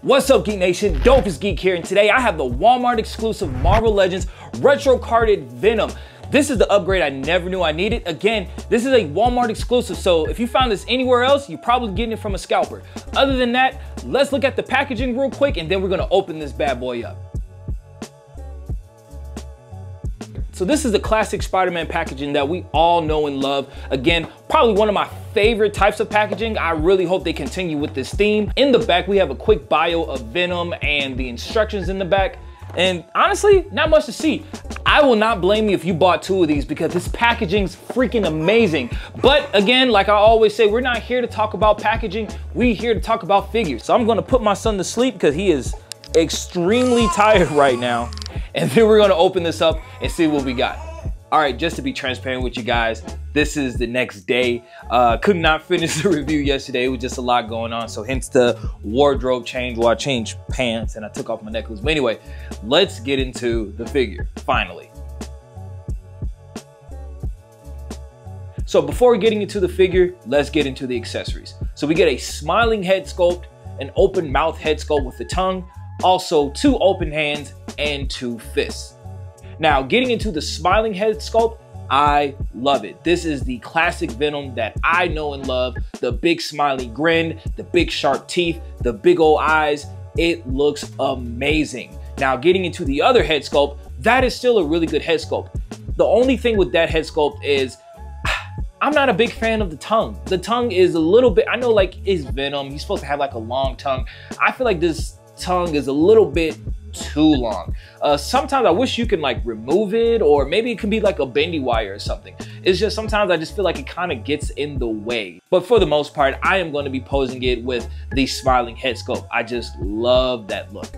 What's up, Geek Nation? Dopest Geek here, and today I have the Walmart exclusive Marvel Legends retro carded Venom. This is the upgrade I never knew I needed. Again, this is a Walmart exclusive, so if you found this anywhere else, you're probably getting it from a scalper. Other than that, let's look at the packaging real quick, and then we're gonna open this bad boy up. So this is the classic Spider-Man packaging that we all know and love. Again, probably one of my favorite types of packaging. I really hope they continue with this theme. In the back, we have a quick bio of Venom and the instructions in the back. And honestly, not much to see. I will not blame you if you bought two of these because this packaging's freaking amazing. But again, like I always say, we're not here to talk about packaging. We're here to talk about figures. So I'm gonna put my son to sleep because he is extremely tired right now. And then we're gonna open this up and see what we got. All right, just to be transparent with you guys, this is the next day. Could not finish the review yesterday. It was just a lot going on. So hence the wardrobe change where I changed pants and I took off my necklace. But anyway, let's get into the figure, finally. So before getting into the figure, let's get into the accessories. So we get a smiling head sculpt, an open mouth head sculpt with the tongue, also 2 open hands and 2 fists. Now, getting into the smiling head sculpt, I love it. This is the classic Venom that I know and love. The big smiley grin, the big sharp teeth, the big old eyes. It looks amazing. Now, getting into the other head sculpt, that is still a really good head sculpt. The only thing with that head sculpt is I'm not a big fan of the tongue. The tongue is a little bit, I know like it's Venom, he's supposed to have like a long tongue. I feel like this tongue is a little bit too long. Sometimes I wish you can like remove it, or maybe it can be like a bendy wire or something. It's just sometimes I just feel like it kind of gets in the way. But for the most part, I am going to be posing it with the smiling head sculpt. I just love that look.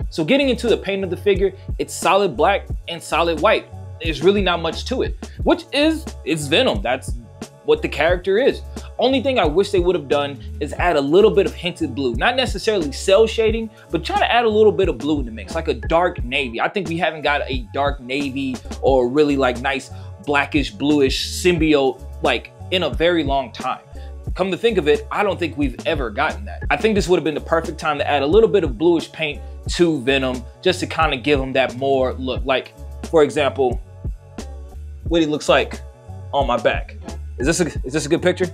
So getting into the paint of the figure, it's solid black and solid white. There's really not much to it, which is, it's Venom. That's what the character is. Only thing I wish they would have done is add a little bit of hinted blue. Not necessarily cell shading, but try to add a little bit of blue in the mix, like a dark navy. I think we haven't got a dark navy or really like nice blackish, bluish symbiote like in a very long time. Come to think of it, I don't think we've ever gotten that. I think this would have been the perfect time to add a little bit of bluish paint to Venom just to kind of give him that more look. Like, for example, what he looks like on my back. Is this a good picture?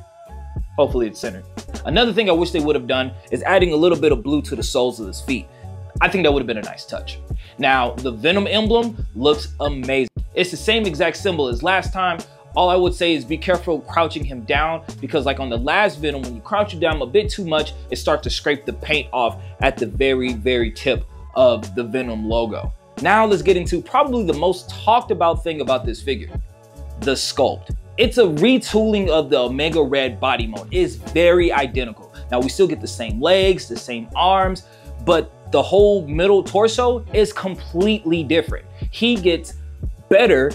Hopefully it's centered. Another thing I wish they would have done is adding a little bit of blue to the soles of his feet. I think that would have been a nice touch. Now, the Venom emblem looks amazing. It's the same exact symbol as last time. All I would say is be careful crouching him down, because like on the last Venom, when you crouch him down a bit too much, it starts to scrape the paint off at the very, very tip of the Venom logo. Now let's get into probably the most talked about thing about this figure, the sculpt. It's a retooling of the Omega Red body mode. It's very identical. Now we still get the same legs, the same arms, but the whole middle torso is completely different. He gets better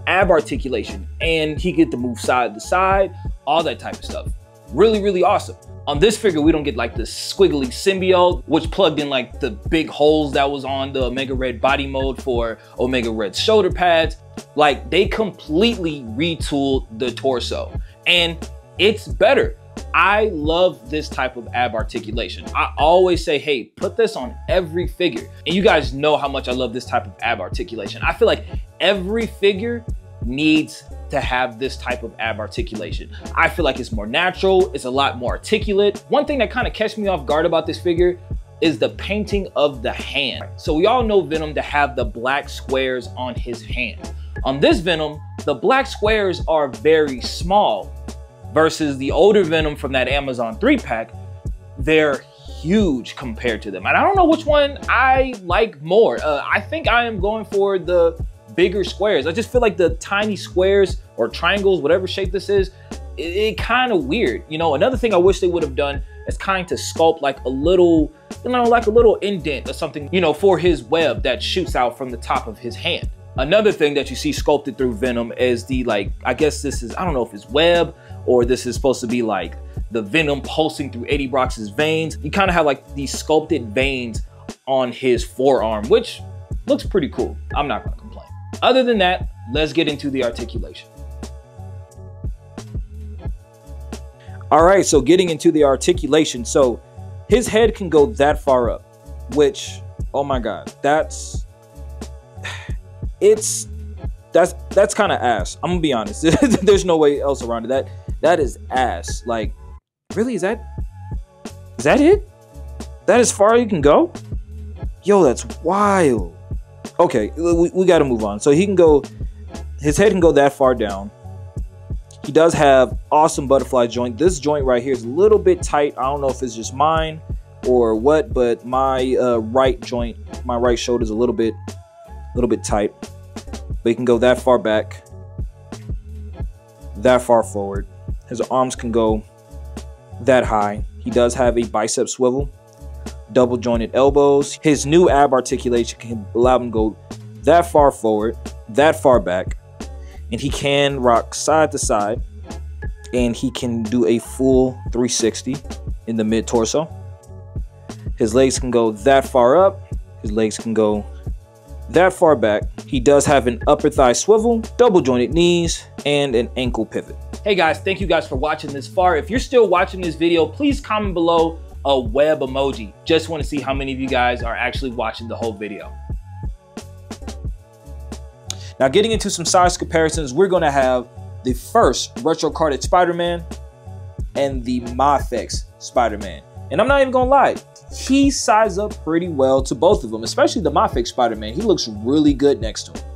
ab articulation and he get to move side to side, all that type of stuff. Really, really awesome. On this figure, we don't get like the squiggly symbiote, which plugged in like the big holes that was on the Omega Red body mode for Omega Red's shoulder pads. Like, they completely retooled the torso and it's better. I love this type of ab articulation. I always say, hey, put this on every figure. And you guys know how much I love this type of ab articulation. I feel like every figure needs to have this type of ab articulation. I feel like it's more natural, it's a lot more articulate. One thing that kind of catches me off guard about this figure is the painting of the hand. So we all know Venom to have the black squares on his hand. On this Venom, the black squares are very small versus the older Venom from that Amazon 3-pack, they're huge compared to them. And I don't know which one I like more. I think I am going for the bigger squares. I just feel like the tiny squares or triangles, whatever shape this is, it kind of weird. You know, another thing I wish they would have done is kind of sculpt like a little, you know, like a little indent or something, you know, for his web that shoots out from the top of his hand. Another thing that you see sculpted through Venom is the, like, I guess this is, I don't know if it's web or this is supposed to be like the Venom pulsing through Eddie Brock's veins. You kind of have like these sculpted veins on his forearm, which looks pretty cool. I'm not gonna complain. Other than that, let's get into the articulation. All right, so getting into the articulation. So his head can go that far up, which, oh my God, that's kind of ass. I'm gonna be honest. There's no way else around it. That is ass. Like, really, is that it? That as far as you can go? Yo, that's wild. Okay, we got to move on. So he can go, his head can go that far down. He does have awesome butterfly joint. This joint right here is a little bit tight. I don't know if it's just mine or what, but my right joint, my right shoulder is a little bit tight. But he can go that far back, that far forward. His arms can go that high. He does have a bicep swivel, double jointed elbows. His new ab articulation can allow him to go that far forward, that far back, and he can rock side to side, and he can do a full 360 in the mid torso. His legs can go that far up. His legs can go that far back. He does have an upper thigh swivel, double jointed knees, and an ankle pivot. Hey guys, thank you guys for watching this far. If you're still watching this video, please comment below a web emoji. Just want to see how many of you guys are actually watching the whole video. Now, getting into some size comparisons, we're going to have the first retro carded Spider-Man and the Mafex Spider-Man. And I'm not even going to lie, he sized up pretty well to both of them, especially the Mafex Spider-Man. He looks really good next to him.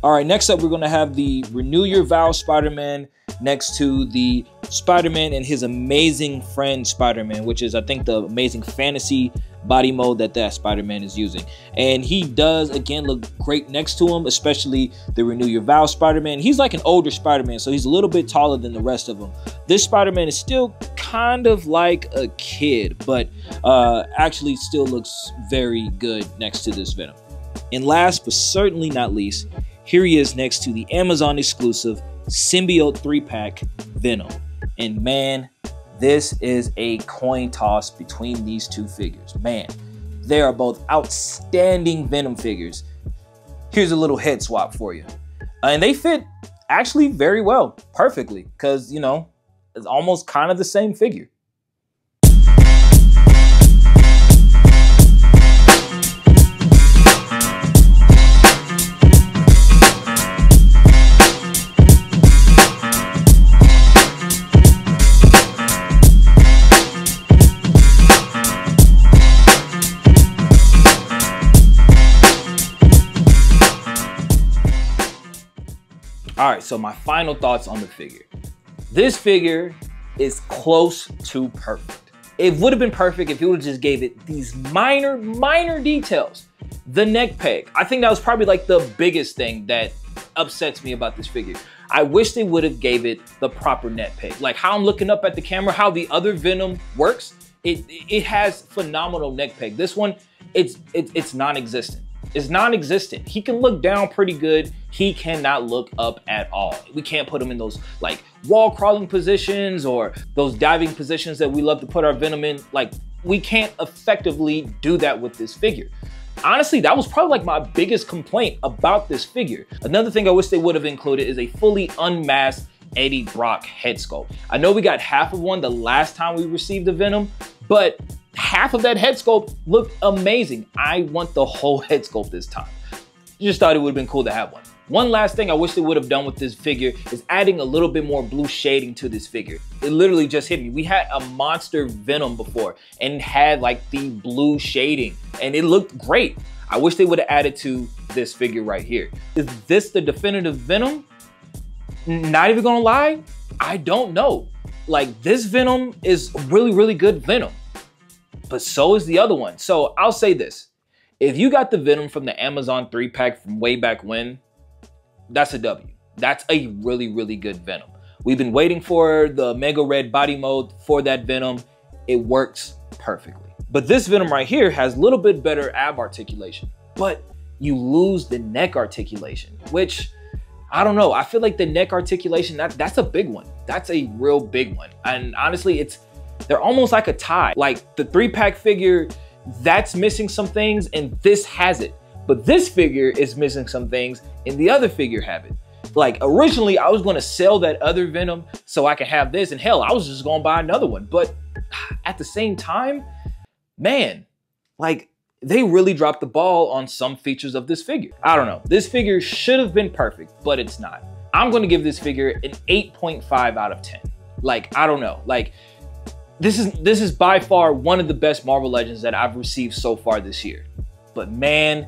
All right, next up, we're going to have the Renew Your Vows Spider-Man next to the Spider-Man and his amazing friend Spider-Man, which is, I think, the amazing fantasy body mode that Spider-Man is using. And he does, again, look great next to him, especially the Renew Your Vows Spider-Man. He's like an older Spider-Man, so he's a little bit taller than the rest of them. This Spider-Man is still kind of like a kid, but actually still looks very good next to this Venom. And last but certainly not least, here he is next to the Amazon exclusive Symbiote 3-pack Venom. And man, this is a coin toss between these two figures. Man, they are both outstanding Venom figures. Here's a little head swap for you. And they fit actually very well, perfectly, because, you know, it's almost kind of the same figure. All right, so my final thoughts on the figure. This figure is close to perfect. It would have been perfect if he would have just gave it these minor details. The neck peg. I think that was probably like the biggest thing that upsets me about this figure. I wish they would have gave it the proper neck peg. Like how I'm looking up at the camera, how the other Venom works, it has phenomenal neck peg. This one, it's non-existent. It's non-existent. He can look down pretty good. He cannot look up at all. We can't put him in those like wall crawling positions or those diving positions that we love to put our Venom in. Like we can't effectively do that with this figure. Honestly, that was probably like my biggest complaint about this figure. Another thing I wish they would have included is a fully unmasked Eddie Brock head sculpt. I know we got half of one the last time we received the Venom, but half of that head sculpt looked amazing. I want the whole head sculpt this time. Just thought it would have been cool to have one. One last thing I wish they would have done with this figure is adding a little bit more blue shading to this figure. It literally just hit me. We had a monster Venom before and had like the blue shading and it looked great. I wish they would have added to this figure right here. Is this the definitive Venom? Not even gonna lie, I don't know. Like this Venom is really good Venom, but so is the other one. So I'll say this, if you got the Venom from the Amazon 3-pack from way back when, that's a W. That's a really good Venom. We've been waiting for the Mega Red body mode for that Venom. It works perfectly. But this Venom right here has a little bit better ab articulation, but you lose the neck articulation, which I don't know. I feel like the neck articulation, that's a big one. That's a real big one. And honestly, they're almost like a tie. Like the 3-pack figure, that's missing some things and this has it. But this figure is missing some things and the other figure have it. Like originally I was gonna sell that other Venom so I could have this, and hell, I was just gonna buy another one. But at the same time, man, like they really dropped the ball on some features of this figure. I don't know, this figure should have been perfect, but it's not. I'm gonna give this figure an 8.5 out of 10. Like, I don't know, like this is by far one of the best Marvel Legends that I've received so far this year. But man,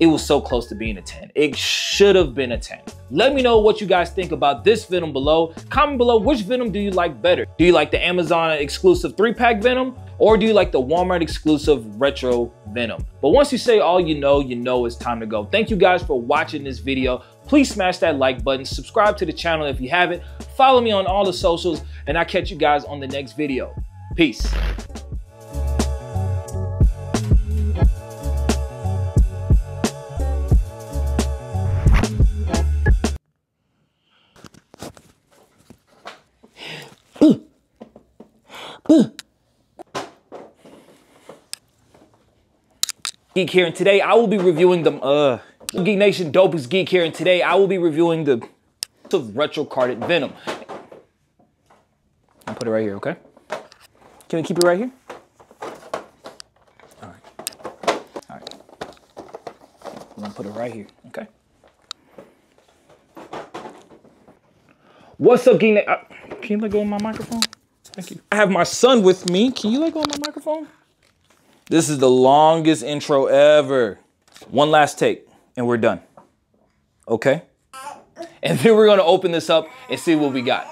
it was so close to being a 10. It should have been a 10. Let me know what you guys think about this Venom below. Comment below, which Venom do you like better? Do you like the Amazon exclusive 3-pack Venom? Or do you like the Walmart exclusive retro Venom? But once you say all you know it's time to go. Thank you guys for watching this video. Please smash that like button, subscribe to the channel if you haven't, follow me on all the socials, and I'll catch you guys on the next video. Peace. Geek here, and today I will be reviewing the Geek Nation, Dopest Geek here, and today I will be reviewing the retro carded Venom. I'll put it right here, okay? Can we keep it right here? All right. I'm gonna put it right here, okay? What's up, Geek Nation? Can you let go of my microphone? Thank you. I have my son with me. Can you let go of my microphone? This is the longest intro ever. One last take and we're done. Okay? And then we're gonna open this up and see what we got.